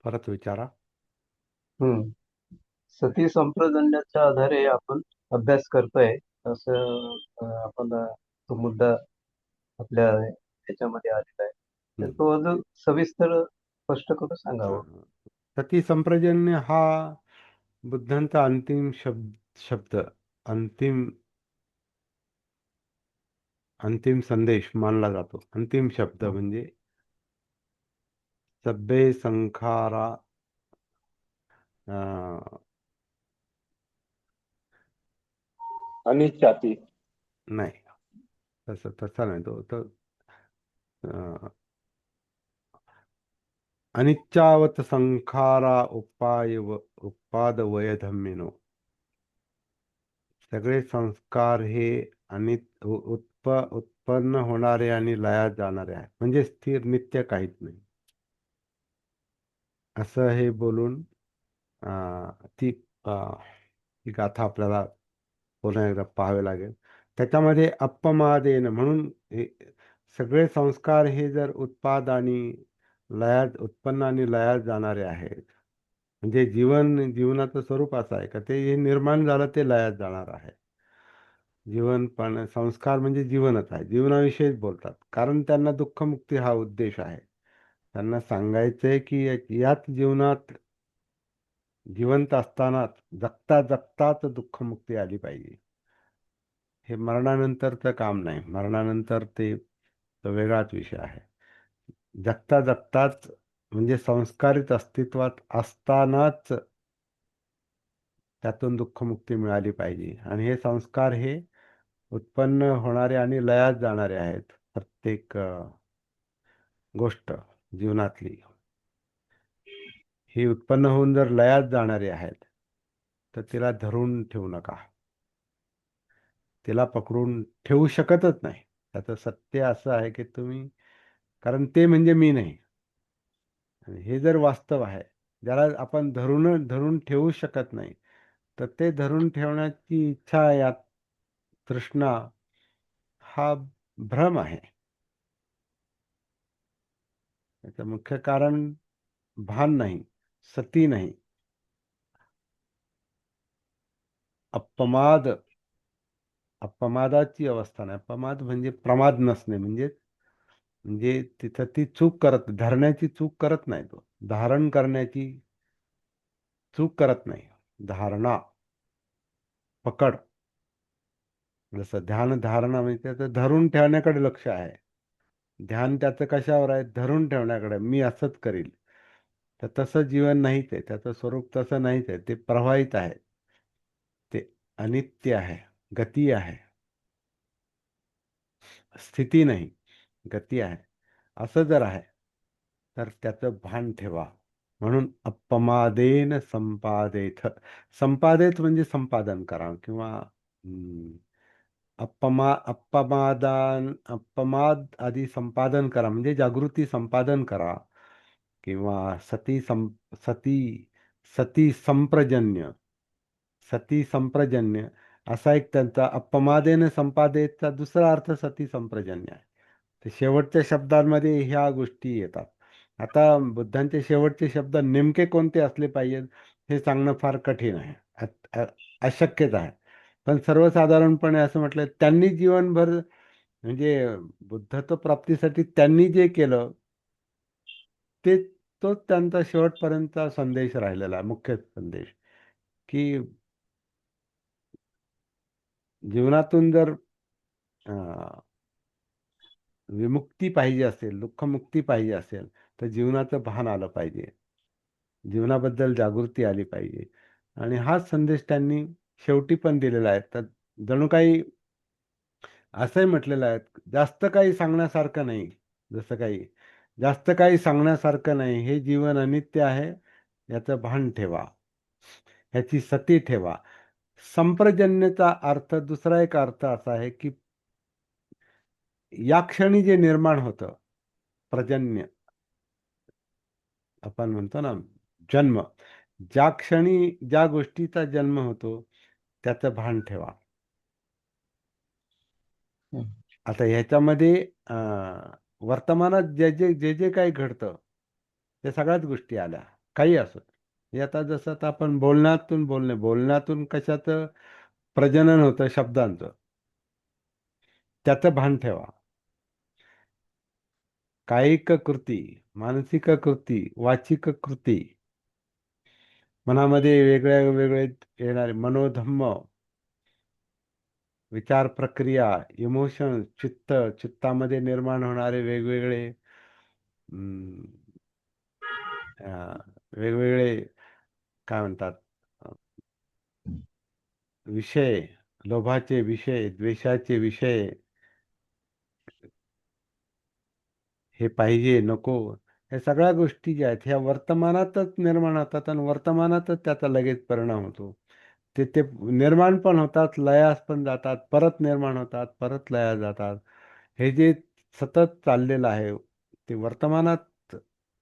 परत विचारा. हम्म. सती संप्रदायाच्या आधारे आपण अभ्यास करतोय असं आपण तो मुद्दा आपल्या याच्यामध्ये आलेला आहे. तर हम्म. तो अजून सविस्तर स्पष्ट करून सांगावं. अं, सती संप्रजन्य हा बुद्धांचा अंतिम शब्द, अंतिम अंतिम संदेश मानला जातो. अंतिम शब्द हं. म्हणजे सब्बे संखारा, अं, अनिच्छाती. नाही, तसं तसा नाही तो तो अं, अनिच्चावत संखारा उपाद वयधम्मिनो. सगळे संस्कार हे उत्पन्न होणारे आणि लयात जाणारे आहेत, म्हणजे स्थिर नित्य काहीच नाही, असं हे बोलून ती ही गाथा आपल्याला पुन्हा एकदा पाहावे लागेल. त्याच्यामध्ये अपमादेन म्हणून हे सगळे संस्कार हे जर उत्पन्न आणि लयात जाणारे आहेत, म्हणजे जीवनाचं स्वरूप असं आहे का ते हे निर्माण झालं ते लयात जाणार आहे. जीवन पण संस्कार म्हणजे जीवनच आहे, जीवनाविषयीच बोलतात, कारण त्यांना दुःखमुक्ती हा उद्देश आहे. त्यांना सांगायचंय की याच जीवनात जिवंत असतानाच जगता जगताच दुःखमुक्ती आली पाहिजे. हे मरणानंतरचं काम नाही, मरणानंतर ते तो वेगळाच विषय आहे. जगता जगताच म्हणजे संस्कारित अस्तित्वात असतानाच त्यातून दुःखमुक्ती मिळाली पाहिजे. आणि हे संस्कार हे उत्पन्न होणारे आणि लयात जाणारे आहेत. प्रत्येक गोष्ट जीवनातली ही उत्पन्न होऊन जर लयात जाणारी आहेत, तर तिला धरून ठेवू नका, तिला पकडून ठेवू शकतच नाही. त्याचं सत्य असं आहे की तुम्ही, कारण ते म्हणजे मी नाही. आणि हे जर वास्तव आहे, ज्याला आपण धरून धरून ठेवू शकत नाही, तर ते धरून ठेवण्याची इच्छा, या तृष्णा, हा भ्रम आहे. याचं मुख्य कारण भान नाही, सती नाही, अपमाद. अपमादाची अवस्था नाही. अपमाद म्हणजे प्रमाद नसणे, म्हणजे म्हणजे तिथं ती धरण्याची चूक करत नाही, तो धारण करण्याची चूक करत नाही. धारणा, पकड. जसं ध्यान धारणा म्हणजे त्याचं धरून ठेवण्याकडे लक्ष आहे. ध्यान त्याचं कशावर आहे? धरून ठेवण्याकडे, मी असंच करील. तर तसं जीवन नाहीच आहे, त्याचं स्वरूप तसं नाहीच आहे. ते प्रवाहित आहे, ते अनित्य आहे, गती आहे, स्थिती नाही, गती आहे. असं जर आहे तर त्याचं भान ठेवा. म्हणून अपमादेन संपादेथ. संपादित म्हणजे संपादन करा, किंवा अपमाद आधी संपादन करा, म्हणजे जागृती संपादन करा. किंवा सती सती संप्रजन्य, सती संप्रजन्य असा एक त्यांचा, अपमादेन संपादेचा दुसरा अर्थ सती संप्रजन्य आहे. तर शेवटच्या शब्दांमध्ये ह्या गोष्टी येतात. आता बुद्धांचे शेवटचे शब्द नेमके कोणते असले पाहिजेत हे सांगणं फार कठीण आहे, अशक्यच आहे. पण सर्वसाधारणपणे असं म्हटलं, त्यांनी जीवनभर, म्हणजे बुद्धत्व प्राप्तीसाठी त्यांनी जे केलं ते, तोच त्यांचा शेवटपर्यंतचा संदेश राहिलेला आहे, मुख्य संदेश. की जीवनातून जर विमुक्ती पाहिजे असेल, दुःखमुक्ती पाहिजे असेल, तर जीवनाचं भान आलं पाहिजे, जीवनाबद्दल जागृती आली पाहिजे. आणि हाच संदेश त्यांनी शेवटी पण दिलेला आहे. तर जणू काही असंही म्हटलेलं आहे, जास्त काही सांगण्यासारखं नाही. जसं काही जास्त काही सांगण्यासारखं नाही, हे जीवन अनित्य आहे, याचं भान ठेवा, ह्याची सती ठेवा. संप्रजन्यचा अर्थ, दुसरा एक अर्थ असा आहे की या क्षणी जे निर्माण होतं, प्रजन्य आपण म्हणतो ना, जन्म, ज्या क्षणी ज्या गोष्टीचा जन्म होतो त्याचं भान ठेवा. हं. आता ह्याच्यामध्ये वर्तमानात जे जे जे जे काही घडतं, त्या सगळ्याच गोष्टी आल्या. काही असो. हे आता जसं आता आपण बोलण्यातून बोलणे, बोलण्यातून कशाचं प्रजनन होतं शब्दांचं, त्याचं भान ठेवा. कायिक कृती, मानसिक कृती, वाचिक कृती, मनामध्ये वेगळ्या वेगळे येणारे मनोधम्म, विचार प्रक्रिया, इमोशन, चित्तामध्ये निर्माण होणारे वेगवेगळे हम्म, वेगवेगळे काय म्हणतात, अ, विषय, लोभाचे विषय, द्वेषाचे विषय, हे पाहिजे नको, या सगळ्या गोष्टी ज्या आहेत ह्या वर्तमानातच निर्माण होतात आणि वर्तमानातच त्याचा लगेच परिणाम होतो. ते निर्माण पण होतात, लयास पण जातात, परत निर्माण होतात, परत लयास जातात. हे जे सतत चाललेलं आहे ते वर्तमानात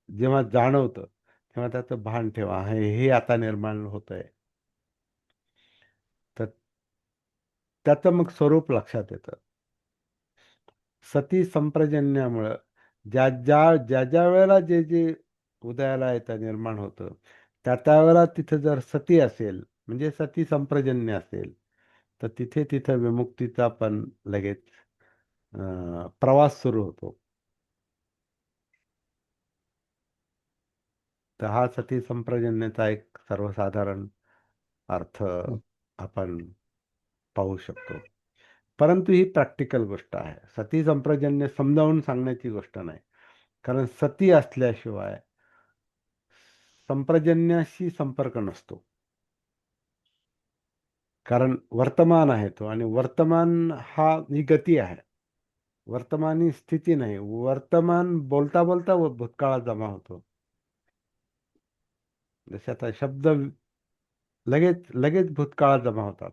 जेव्हा जाणवतं तेव्हा त्याचं भान ठेवा, हे आता निर्माण होत आहे. तर त्याचं मग स्वरूप लक्षात येतं. सती संप्रजन्यामुळं ज्या वेळेला जे उदयाला येतं, निर्माण होतं, त्या वेळेला तिथं जर सती असेल, म्हणजे सती संप्रजन्य असेल, तर तिथं विमुक्तीचा पण लगेच प्रवास सुरू होतो. तर हा सती संप्रजन्याचा एक सर्वसाधारण अर्थ हं. आपण पाहू शकतो. परंतु ही प्रॅक्टिकल गोष्ट आहे. सती संप्रजन्य समजावून सांगण्याची गोष्ट नाही. कारण सती असल्याशिवाय संप्रजन्याशी संपर्क नसतो. कारण वर्तमान आहे तो, आणि वर्तमान ही गती आहे. वर्तमान ही स्थिती नाही. वर्तमान बोलता बोलता भूतकाळात जमा होतो. जसे आता शब्द लगेच लगेच भूतकाळात जमा होतात.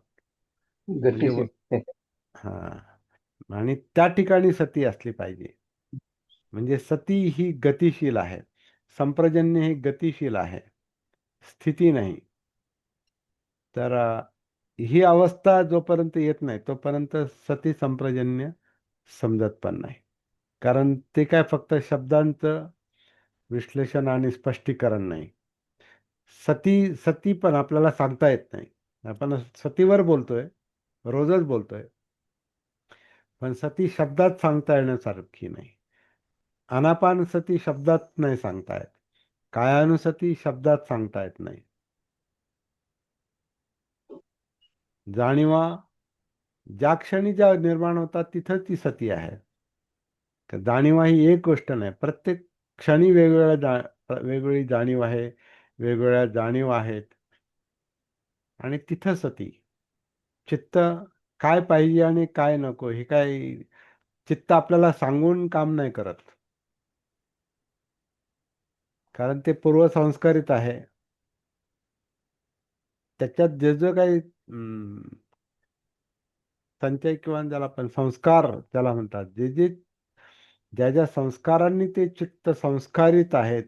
म्हणजे गतिशील. हा, आणि त्या ठिकाणी सती असली पाहिजे. म्हणजे सती ही गतिशील आहे, संप्रजन्य ही गतिशील आहे, स्थिती नाही. तर ही अवस्था जोपर्यंत येत नाही तोपर्यंत सती संप्रजन्य समजत पण नाही. कारण ते काय फक्त शब्दांचं विश्लेषण आणि स्पष्टीकरण नाही. सती सती पण आपल्याला सांगता येत नाही. आपण सतीवर बोलतोय, रोजच बोलतोय, पण सती शब्दात सांगता येण्यासारखी नाही. अनापानसती शब्दात नाही सांगता येत, कायानुसती शब्दात सांगता येत नाही. जाणीवा ज्या क्षणी ज्या निर्माण होतात तिथं ती सती आहे. तर जाणीवा ही एक गोष्ट नाही, प्रत्येक क्षणी वेगवेगळी जाणीव आहे, वेगवेगळ्या जाणीव आहेत, आणि तिथं सती. चित्त काय पाहिजे आणि काय नको हे काय चित्त आपल्याला सांगून काम नाही करत. कारण ते पूर्वसंस्कारित आहे. त्याच्यात जे जे काही संचय किंवा ज्याला आपण संस्कार त्याला म्हणतात, ज्या ज्या संस्कारांनी ते चित्त संस्कारित आहेत,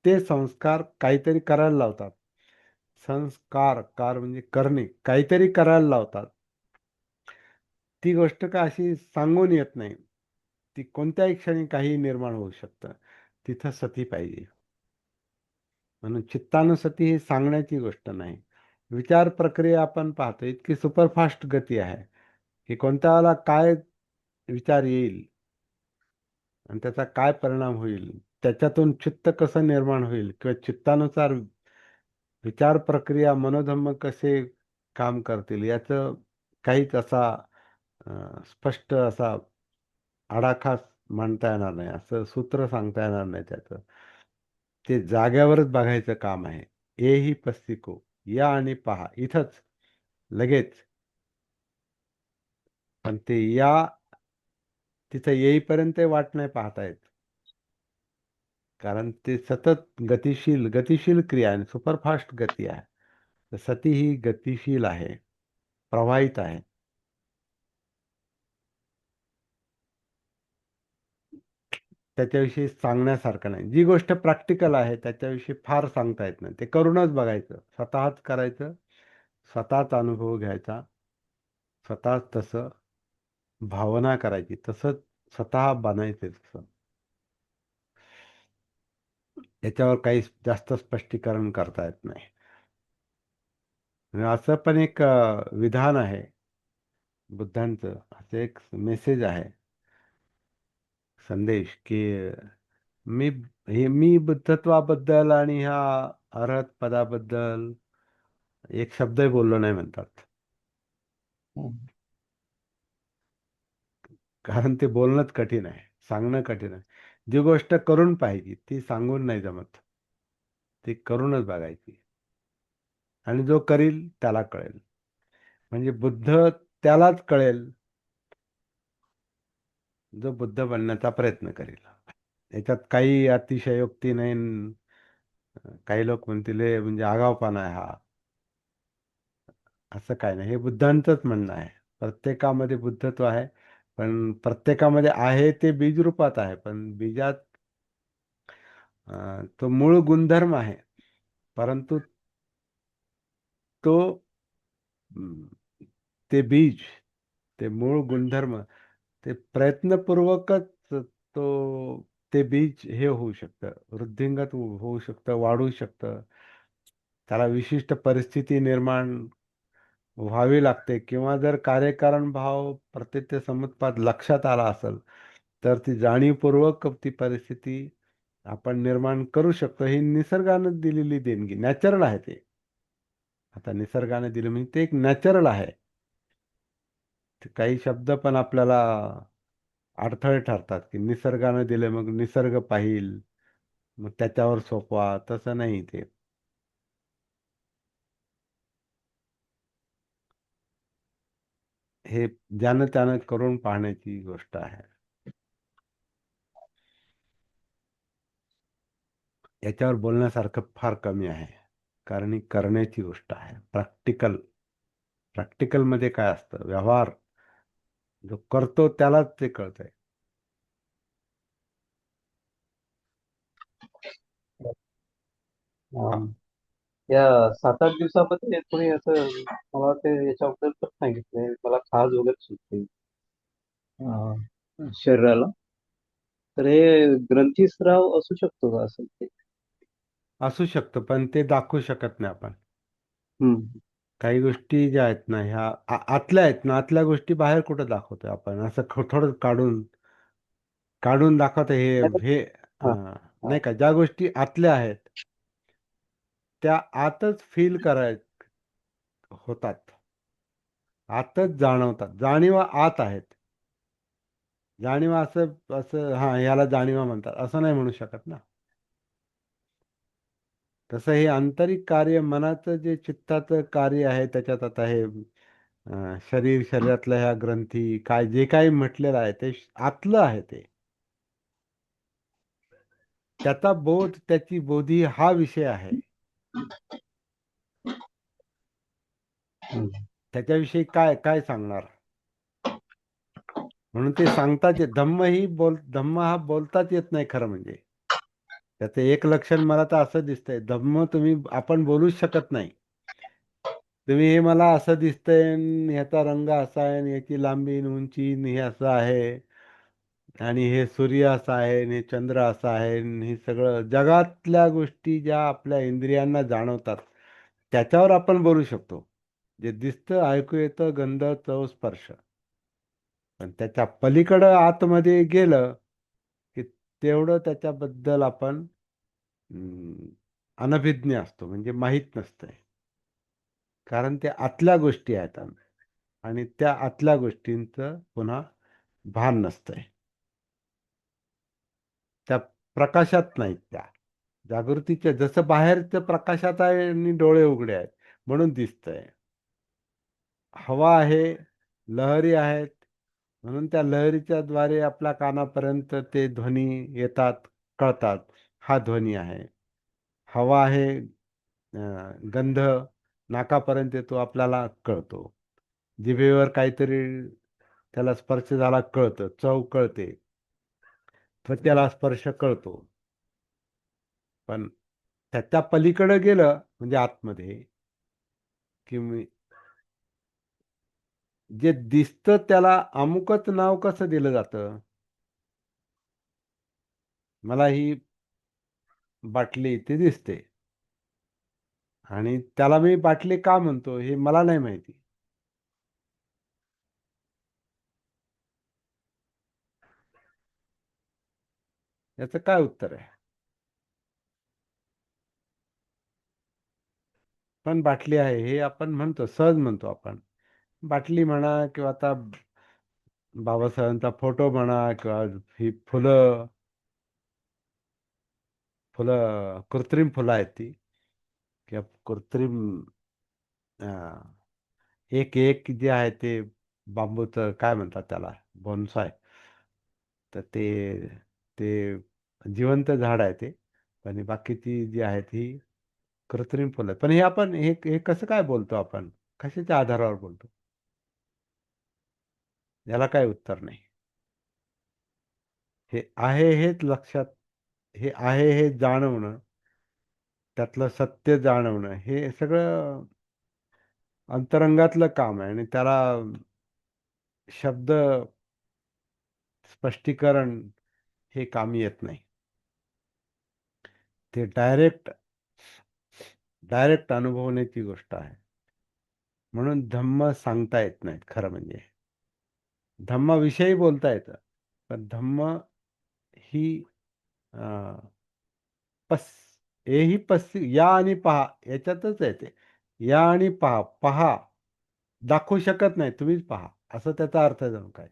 ते संस्कार काहीतरी करायला लावतात. कार म्हणजे करणे, काहीतरी करायला लावतात. ती गोष्ट का अशी सांगून येत नाही, ती कोणत्याही क्षणी काही निर्माण होऊ शकतं. तिथं सती पाहिजे. म्हणून चित्तानुसती ही सांगण्याची गोष्ट नाही. विचार प्रक्रिया आपण पाहतो इतकी सुपरफास्ट गती आहे की कोणत्या वेळेला काय विचार येईल आणि त्याचा काय परिणाम होईल, त्याच्यातून चित्त कसं निर्माण होईल, किंवा चित्तानुसार विचार प्रक्रिया, मनोधम्म कसे काम करतील, याचं काहीच असा स्पष्ट असा आडाखा मांडता येणार नाही, असं सूत्र सांगता येणार नाही त्याचं. ते जाग्यावरच बघायचं काम आहे. ए ही पस्तिको, या आणि पहा इथंच लगेच. पण ते या तिथं येईपर्यंत वाट नाही पाहता येत. कारण ते सतत गतिशील क्रिया आहे, सुपरफास्ट गती आहे. तर सती ही गतिशील आहे, प्रवाहित आहे. त्याच्याविषयी सांगण्यासारखं नाही. जी गोष्ट प्रॅक्टिकल आहे त्याच्याविषयी फार सांगता येत नाही. ते करूनच बघायचं, स्वतःच करायचं, स्वतःच अनुभव घ्यायचा, स्वतःच तसं भावना करायची, तसंच स्वतः बनायचं तसं. याच्यावर काही जास्त स्पष्टीकरण करता येत नाही. आणि असं पण एक विधान आहे बुद्धांचं, असं एक मेसेज आहे, संदेश, की मी मी बुद्धत्वाबद्दल आणि ह्या अरहत पदाबद्दल एक शब्दही बोललो नाही म्हणतात. हम्म. कारण ते बोलणंच कठीण आहे, सांगणं कठीण आहे. जी गोष्ट करून पाहिजे ती सांगून नाही जमत, ती करूनच बघायची. आणि जो करील त्याला कळेल. म्हणजे बुद्ध त्यालाच कळेल जो बुद्ध बनण्याचा प्रयत्न करेल. याच्यात काही अतिशयोक्ती नाही. काही लोक म्हणतील "हे म्हणजे आगाऊपणा आहे हा". असं काय नाही, हे बुद्धांचंच म्हणणं आहे. प्रत्येकामध्ये बुद्धत्व आहे, पण प्रत्येकामध्ये आहे ते बीज रूपात आहे, पण बीजात तो मूळ गुणधर्म आहे. परंतु तो अं, ते बीज, ते मूळ गुणधर्म, ते प्रयत्नपूर्वकच तो ते बीज हे होऊ शकतं, वृद्धिंगत होऊ शकतं, वाढू शकतं. त्याला विशिष्ट परिस्थिती निर्माण व्हावी लागते, किंवा जर कार्यकारण भाव प्रत्यक्ष समुत्पाद लक्षात आला असेल तर ती जाणीवपूर्वक ती परिस्थिती आपण निर्माण करू शकतो. ही निसर्गानं दिलेली देणगी, नॅचरल आहे ते. आता निसर्गाने दिलं म्हणजे ते एक नॅचरल आहे. ते काही शब्द पण आपल्याला अडथळे ठरतात, की निसर्गाने दिले मग निसर्ग पाहिल, मग त्याच्यावर सोपवा, तसं नाही ते. हे ज्यानं त्यानं करून पाहण्याची गोष्ट आहे. याच्यावर बोलण्यासारखं फार कमी आहे, कारण ही करण्याची गोष्ट आहे. प्रॅक्टिकलमध्ये काय असतं, व्यवहार जो करतो त्यालाच ते कळतंय. अं, या 7-8 दिवसामध्ये तुम्ही असं मला ते याच्याबद्दल पण सांगितलंय, मला खाज वगैरे सुटते शरीराला. तर हे ग्रंथीस्राव असू शकतो का असं ते? असू शकतं, पण ते दाखवू शकत नाही आपण. हम्म. काही गोष्टी ज्या आहेत ना, ह्या आतल्या आहेत ना, आतल्या गोष्टी बाहेर कुठं दाखवतोय आपण, असं थोडं काढून काढून दाखवत हे हे हा, हा. नाही का, ज्या गोष्टी आतल्या आहेत त्या आतच फील कराय होतात, आतच जाणवतात. जाणीवा आत आहेत. जाणीवा असं असं हा ह्याला जाणीवा म्हणतात असं नाही म्हणू शकत ना. तसं हे आंतरिक कार्य, मनाचं जे चित्ताचं कार्य आहे, त्याच्यात आता हे शरीरातल्या ह्या ग्रंथी काय जे काही म्हटलेलं आहे ते आतलं आहे. ते त्याचा बोध, त्याची बोधी हा विषय आहे. हम्म. त्याच्याविषयी काय काय सांगणार. म्हणून ते सांगताच येत, धम्म हा बोलताच येत नाही खरं म्हणजे. त्याचं एक लक्षण मला तर असं दिसतंय, धम्म आपण बोलूच शकत नाही. तुम्ही हे मला असं दिसतंय न ह्याचा रंग असा आहे न याची लांबी न उंची न हे असं आहे आणि हे सूर्य असा आहे आणि चंद्र असा आहे न हे सगळं जगातल्या गोष्टी ज्या आपल्या इंद्रियांना जाणवतात त्याच्यावर आपण बोलू शकतो. जे दिसतं, ऐकू येतं, गंध, चव, स्पर्श. पण त्याच्या पलीकडं आतमध्ये गेलं की तेवढं त्याच्याबद्दल आपण अं, अनभिज्ञ असतो, म्हणजे माहीत नसतंय. कारण ते आतल्या गोष्टी आहेत आणि त्या आतल्या गोष्टींचं पुन्हा भान नसतंय. त्या प्रकाशात नाहीत त्या. जागृतीच्या जसं बाहेरचं प्रकाशात आहे आणि डोळे उघडे आहेत म्हणून दिसतंय. हवा आहे, लहरी आहेत, म्हणून त्या लहरीच्या द्वारे आपल्या कानापर्यंत ते ध्वनी येतात, कळतात. हा ध्वनी आहे. हवा आहे, गंध नाकापर्यंत येतो, आपल्याला कळतो. जिभेवर काहीतरी त्याला स्पर्श झाला कळतं, चव कळते, त्वचेला स्पर्श कळतो. पण त्याच्या पलीकडे गेलं म्हणजे आतमध्ये, की जे दिसतं त्याला अमुकच नाव कसं दिलं जातं. मला ही बाटली ती दिसते. आणि त्याला मी बाटली का म्हणतो हे मला नाही माहिती. याचं काय उत्तर आहे? पण बाटली आहे हे आपण म्हणतो, सहज म्हणतो आपण. बाटली म्हणा किंवा आता बाबासाहेबांचा फोटो म्हणा किंवा ही फुलं, फुलं कृत्रिम फुलं आहेत ती, किंवा कृत्रिम अं, एक एक जे आहे ते बांबूचं काय म्हणतात त्याला, बोन्साय. तर ते जिवंत झाड आहे ते. आणि बाकीची जी आहेत ही कृत्रिम फुलं आहेत. पण हे आपण हे कसं काय बोलतो आपण? कशाच्या आधारावर बोलतो? याला काय उत्तर नाही. हे आहे हेच लक्षात, हे आहे हे जाणवणं, त्यातलं सत्य जाणवणं, हे सगळं अंतरंगातलं काम आहे. आणि त्याला शब्द स्पष्टीकरण हे कामी येत नाही. ते डायरेक्ट अनुभवण्याची गोष्ट आहे. म्हणून धम्म सांगता येत नाहीत खरं म्हणजे. धम्माविषयी बोलता येतं, पण धम्म ही अं, पस हेही या आणि पहा याच्यातच येते. या आणि पहा, पहा दाखवू शकत नाही, तुम्हीच पहा, असं त्याचा अर्थ जणू काय.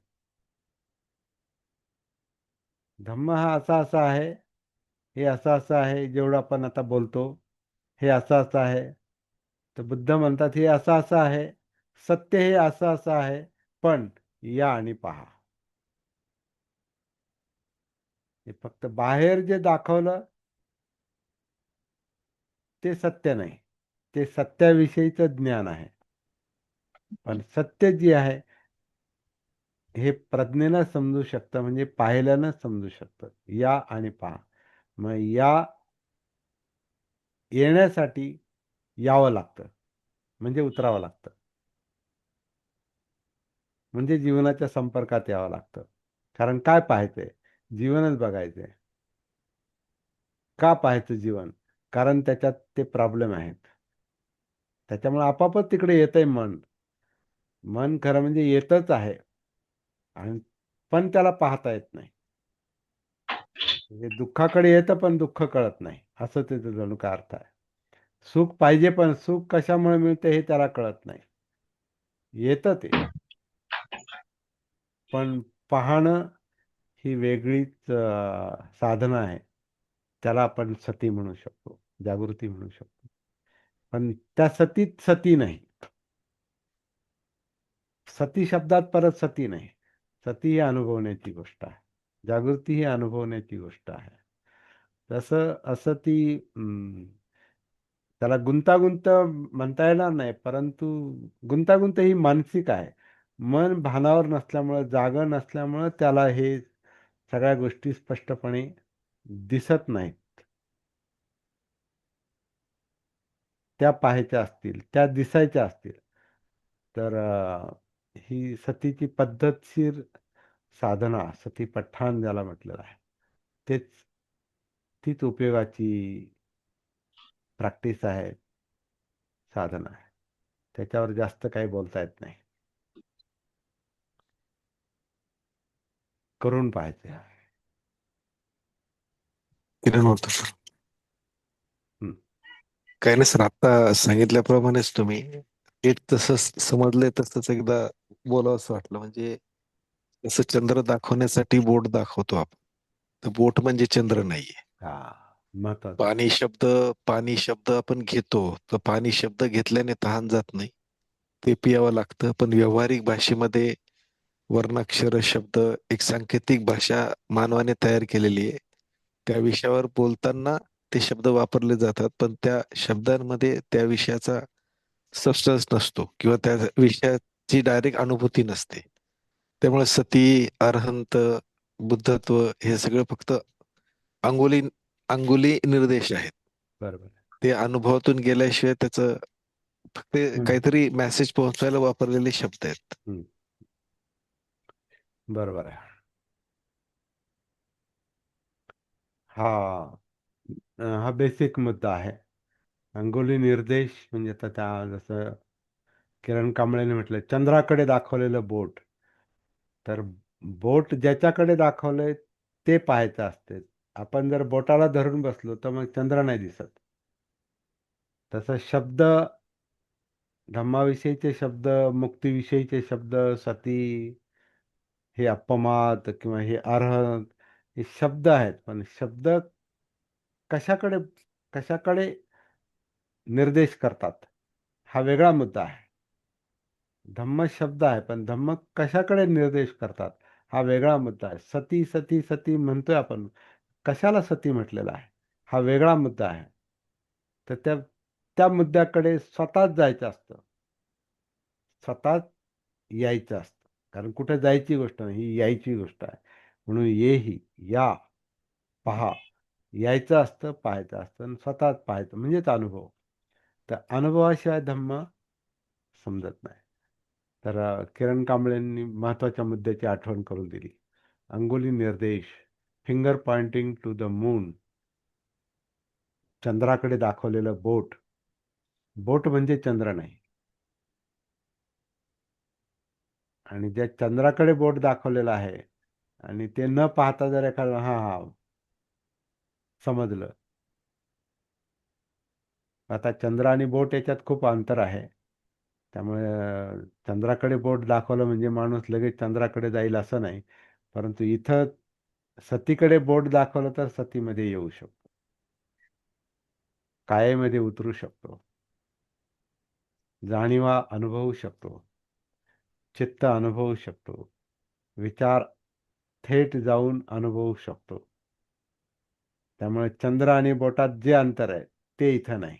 धम्म हा असा असा आहे, हे असं असं आहे, जेवढं आपण आता बोलतो हे असं असं आहे. तर बुद्ध म्हणतात हे असं असं आहे, सत्य हे असं असं आहे, पण या आणि पहा. हे फक्त बाहेर जे दाखवलं ते सत्य नाही, ते सत्याविषयीचं ज्ञान आहे. पण सत्य जे आहे हे प्रज्ञेनं समजू शकतं, म्हणजे पाहिल्यानं समजू शकतं. या आणि पहा. मग येण्यासाठी यावं लागतं, म्हणजे उतरावं लागतं, म्हणजे जीवनाच्या संपर्कात यावं लागतं. कारण काय पाहायचंय? जीवनच बघायचंय. का पाहायचं जीवन? कारण त्याच्यात ते प्रॉब्लेम आहेत. त्याच्यामुळे आपापच तिकडे येतंय मन. मन खरं म्हणजे येतच आहे, आणि पण त्याला पाहता येत नाही. म्हणजे दुःखाकडे येतं पण दुःख कळत नाही, असं त्याचं जणू काय अर्थ आहे. सुख पाहिजे पण सुख कशामुळे मिळते हे त्याला कळत नाही. येतं ते, पण पाहणं ही वेगळीच साधना आहे. त्याला आपण सती म्हणू शकतो, जागृती म्हणू शकतो. पण त्या सतीत सती नाही. सती शब्दात परत सती नाही. सती ही अनुभवण्याची गोष्ट आहे. जागृती ही अनुभवण्याची गोष्ट आहे. तसं असं ती त्याला गुंतागुंत म्हणता येणार नाही, परंतु गुंतागुंत ही मानसिक आहे. मन भानावर नसल्यामुळं, जागं नसल्यामुळं त्याला हे सगळ्या गोष्टी स्पष्टपणे दिसत नाहीत. त्या पाहायच्या असतील, त्या दिसायच्या असतील, तर ही सतीची पद्धतशीर साधना, सतीपठ्ठाण ज्याला म्हटलेलं आहे, तेच तीच उपयोगाची प्रॅक्टिस आहे, साधना आहे. त्याच्यावर जास्त काही बोलता येत नाही. करून पाहायचे. किरण होतं सर. हं. काही नाही सर, आता सांगितल्याप्रमाणेच तुम्ही एक तसं समजलंय तसंच एकदा बोलावं असं वाटलं. म्हणजे जसं चंद्र दाखवण्यासाठी बोट दाखवतो आपण, तर बोट म्हणजे चंद्र नाहीये. हा, महत्वाचं आहे. पाणी शब्द आपण घेतो, तर पाणी शब्द घेतल्याने तहान जात नाही, ते पियावं लागतं. पण व्यावहारिक भाषेमध्ये वर्णाक्षर शब्द एक सांकेतिक भाषा मानवाने तयार केलेली आहे. त्या विषयावर बोलताना ते शब्द वापरले जातात, पण त्या शब्दांमध्ये त्या विषयाचा सबस्टन्स नसतो किंवा त्या विषयाची डायरेक्ट अनुभूती नसते. त्यामुळे सती, अरहंत, बुद्धत्व हे सगळं फक्त अंगुली अंगुली निर्देश आहेत. बरोबर आहे. ते अनुभवातून गेल्याशिवाय त्याचं फक्त हं. काहीतरी मेसेज पोहोचवायला वापरलेले शब्द आहेत. हं. बरोबर आहे. हा, हा बेसिक मुद्दा आहे. अंगुली निर्देश म्हणजे आता त्या जसं किरण कांबळेने म्हटलं चंद्राकडे दाखवलेलं बोट, तर बोट ज्याच्याकडे दाखवलंय ते पाहायचं असते. आपण जर बोटाला धरून बसलो तर मग चंद्र नाही दिसत. तसं शब्द, धम्माविषयीचे शब्द, मुक्तीविषयीचे शब्द, सती, हे अप्पमाद किंवा हे अर्हत, हे शब्द आहेत. पण शब्द कशाकडे कशाकडे निर्देश करतात हा वेगळा मुद्दा आहे. धम्म शब्द आहे, पण धम्म कशाकडे निर्देश करतात हा वेगळा मुद्दा आहे. सती सती सती म्हणतोय आपण, कशाला सती म्हटलेला आहे हा वेगळा मुद्दा आहे. तर त्या त्या मुद्द्याकडे स्वतःच जायचं असतं, स्वतःच यायचं असतं. कारण कुठे जायची गोष्ट नाही, ही यायची गोष्ट आहे. म्हणून येही, या, पहा, यायचं असतं, पाहायचं असतं आणि स्वतःच पाहायचं म्हणजेच अनुभव. तर अनुभवाशिवाय धम्म समजत नाही. तर किरण कांबळेंनी महत्वाच्या मुद्द्याची आठवण करून दिली. अंगुली निर्देश, finger pointing to the moon, चंद्राकडे दाखवलेलं बोट. बोट म्हणजे चंद्र नाही. आणि ज्या चंद्राकडे बोट दाखवलेलं आहे आणि ते न पाहता जर एखादं हा हा समजलं. आता चंद्र आणि बोट याच्यात खूप अंतर आहे. त्यामुळे चंद्राकडे बोट दाखवलं म्हणजे माणूस लगेच चंद्राकडे जाईल असं नाही. परंतु इथं सतीकडे बोट दाखवलं तर सतीमध्ये येऊ शकतो, कायेमध्ये उतरू शकतो, जाणीवा अनुभवू शकतो, चित्त अनुभवू शकतो, विचार थेट जाऊन अनुभवू शकतो. त्यामुळे चंद्र आणि बोटात जे अंतर आहे ते इथं नाही.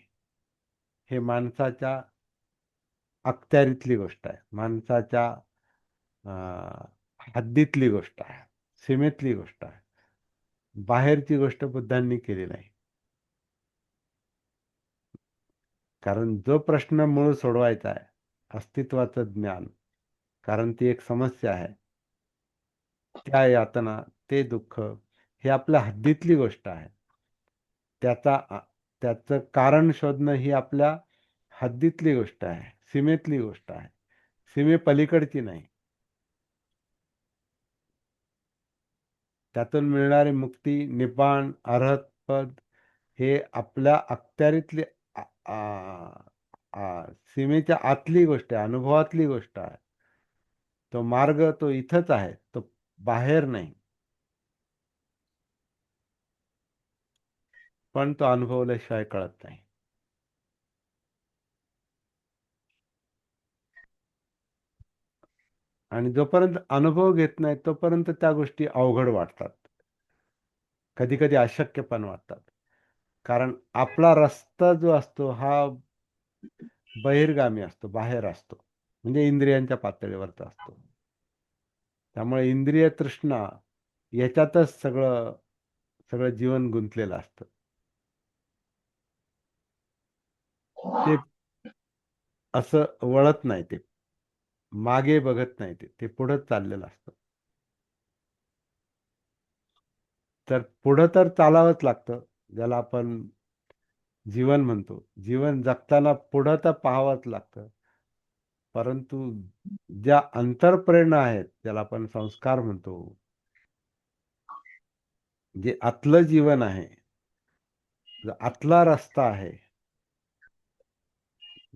हे माणसाच्या अखत्यारीतली गोष्ट आहे, माणसाच्या अं, हद्दीतली गोष्ट आहे, सीमेतली गोष्ट आहे. बाहेरची गोष्ट बुद्धांनी केली नाही. कारण जो प्रश्न मूळ सोडवायचा आहे, अस्तित्वाचं ज्ञान, कारण ती एक समस्या आहे, त्या यातना, ते दुःख, हे आपल्या हद्दीतली गोष्ट आहे. त्याचा त्याचं कारण शोधणं ही आपल्या हद्दीतली गोष्ट आहे, सीमेतली गोष्ट आहे, सीमेपलीकडची नाही. त्यातून मिळणारी मुक्ती, निब्बाण, अरहत पद हे आपल्या अखत्यारीतली आ- आ- सीमेच्या आतली गोष्ट आहे, अनुभवातली गोष्ट आहे. तो मार्ग तो इथंच आहे, तो बाहेर नाही. पण तो अनुभवल्याशिवाय कळत नाही. आणि जोपर्यंत अनुभव घेत नाही तोपर्यंत त्या गोष्टी अवघड वाटतात, कधी कधी अशक्य पण वाटतात. कारण आपला रस्ता जो असतो हा बहिर्गामी असतो, बाहेर असतो, म्हणजे इंद्रियांच्या पातळीवरचा असतो. त्यामुळे इंद्रिय तृष्णा याच्यातच सगळं सगळं जीवन गुंतलेलं असतं. ते असं वळत नाही, ते मागे बघत नाही, ते ते पुढं चाललेलं असतं. तर पुढं तर चालावंच लागतं, ज्याला आपण जीवन म्हणतो. जीवन जगताना पुढं तर पाहावंच लागतं. परंतु ज्या अंतरप्रेरणा आहेत, ज्याला आपण संस्कार म्हणतो, जे आतलं जीवन आहे, जो आतला रस्ता आहे,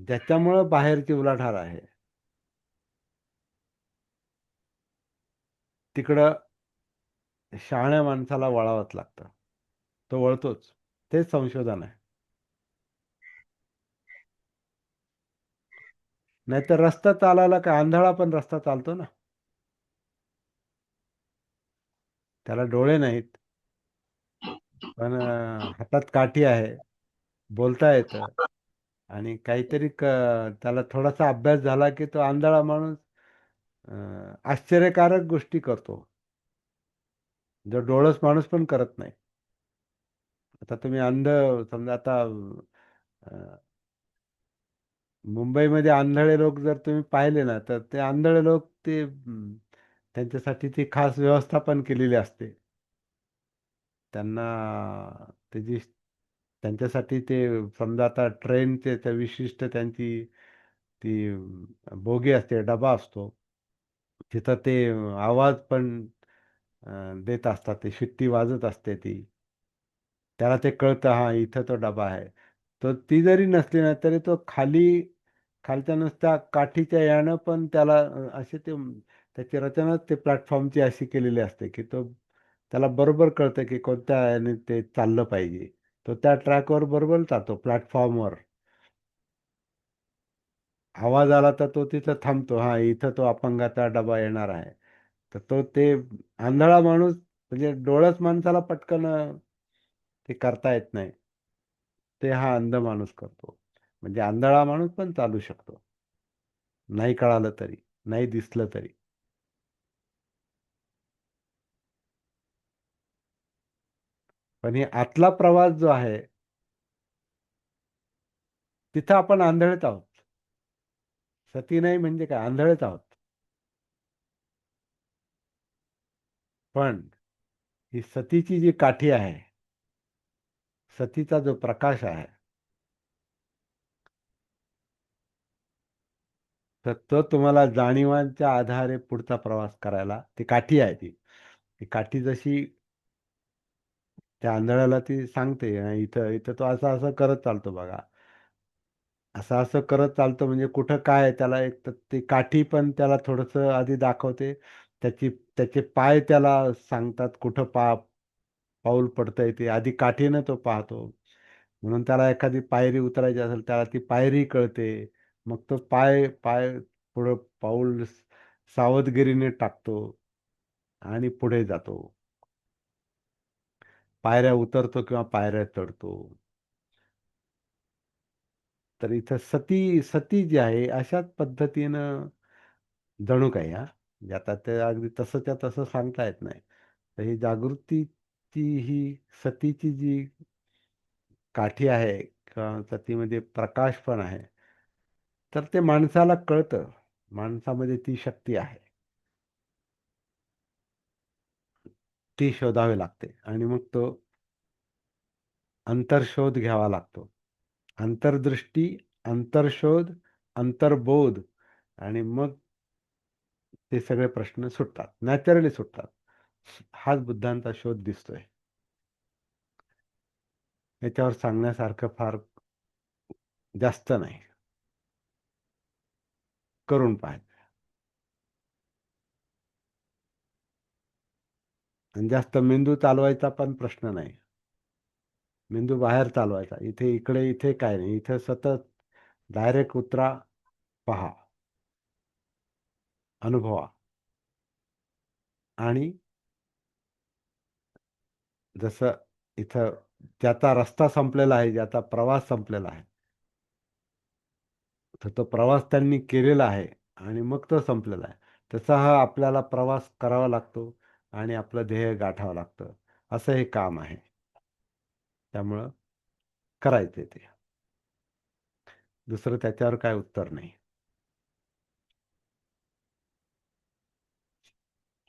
ज्याच्यामुळं बाहेरची उलाढाल आहे, तिकडं शहाण्या माणसाला वळावंच लागतं. तो वळतोच. तेच संशोधन आहे. नाहीतर रस्ता चालायला काय, आंधळा पण रस्ता चालतो ना. त्याला डोळे नाहीत, पण हातात काठी आहे, बोलता येतं. आणि काहीतरी त्याला थोडासा अभ्यास झाला की तो आंधळा माणूस आश्चर्यकारक गोष्टी करतो, जो डोळस माणूस पण करत नाही. आता तुम्ही अंध, समजा आता मुंबईमध्ये आंधळे लोक जर तुम्ही पाहिले ना, तर ते आंधळे लोक ते त्यांच्यासाठी ती खास व्यवस्था पण केलेली असते. त्यांना त्याची त्यांच्यासाठी ते समजा आता ट्रेनचे त्या विशिष्ट त्यांची ती बोगी असते, डबा असतो. तिथं ते आवाज पण देत असतात. ते शिट्टी वाजत असते ती. त्याला ते कळतं हां, इथं तो डबा आहे. तर ती जरी नसली ना, तरी तो खालच्या नुसत्या काठीच्या यानं पण त्याला असे ते त्याची रचनाच ते प्लॅटफॉर्मची अशी केलेली असते, की त्याला बरोबर कळतं, की कोणत्या याने ते चाललं पाहिजे. तो त्या ट्रॅकवर बरोबर चालतो प्लॅटफॉर्मवर. आवाज आला तर तो तिथं थांबतो. हां, इथं तो अपंगाचा डबा येणार आहे. तर तो ते आंधळा माणूस म्हणजे डोळस माणसाला पटकन ते करता येत नाही. ते हा अंध माणूस करतो. म्हणजे आंधळा माणूस पण चालू शकतो. नाही कळालं तरी, नाही दिसलं तरी. पण हे आतला प्रवास जो आहे, तिथं आपण आंधळेच आहोत. सती नाही म्हणजे काय? आंधळेच आहोत. पण ही सतीची जी काठी आहे, सतीचा जो प्रकाश आहे, तर तो तुम्हाला जाणीवांच्या आधारे पुढचा प्रवास करायला ती काठी आहे ती. ती काठी जशी त्या आंधळ्याला ती सांगते, इथं इथं तो असं असं करत चालतो बघा. असं असं करत चालतो म्हणजे कुठं काय आहे त्याला एक तर ती काठी पण त्याला थोडंसं आधी दाखवते. त्याचे पाय त्याला सांगतात कुठं पाऊल पडतंय ते. आधी काठीनं तो पाहतो. म्हणून त्याला एखादी पायरी उतरायची असेल त्याला ती पायरी कळते. मग तो पाय पाय पुढं पाऊल सावधगिरीने टाकतो आणि पुढे जातो. पायऱ्या उतरतो किंवा पायऱ्या चढतो. तर इथं सती सती जी आहे अशाच पद्धतीनं जणू काही म्हणजे आता ते अगदी तसंच्या तसं सांगता येत नाही. तर ही जागृतीची ही सतीची जी काठी आहे किंवा सतीमध्ये प्रकाश पण आहे. तर ते माणसाला कळतं. माणसामध्ये ती शक्ती आहे. ती शोधावी लागते आणि मग तो अंतर्शोध घ्यावा लागतो. अंतर्दृष्टी, अंतर्शोध, अंतर्बोध आणि मग ते सगळे प्रश्न सुटतात. नॅचरली सुटतात. हाच बुद्धांचा शोध दिसतोय. याच्यावर सांगण्यासारखं फार जास्त नाही. करून पाहायचं. आणि जास्त मेंदू चालवायचा पण प्रश्न नाही. मेंदू बाहेर चालवायचा. इथे काय नाही. इथे सतत डायरेक्ट उतरा, पहा, अनुभवा आणि जसं इथं ज्याचा रस्ता संपलेला आहे, ज्याचा प्रवास संपलेला आहे, तर तो प्रवास त्यांनी केलेला आहे आणि मग तो संपलेला आहे. तसा हा आपल्याला प्रवास करावा लागतो आणि आपलं ध्येय गाठावं लागतं. असं हे काम आहे. त्यामुळं करायचे ते. दुसरं त्याच्यावर काय उत्तर नाही.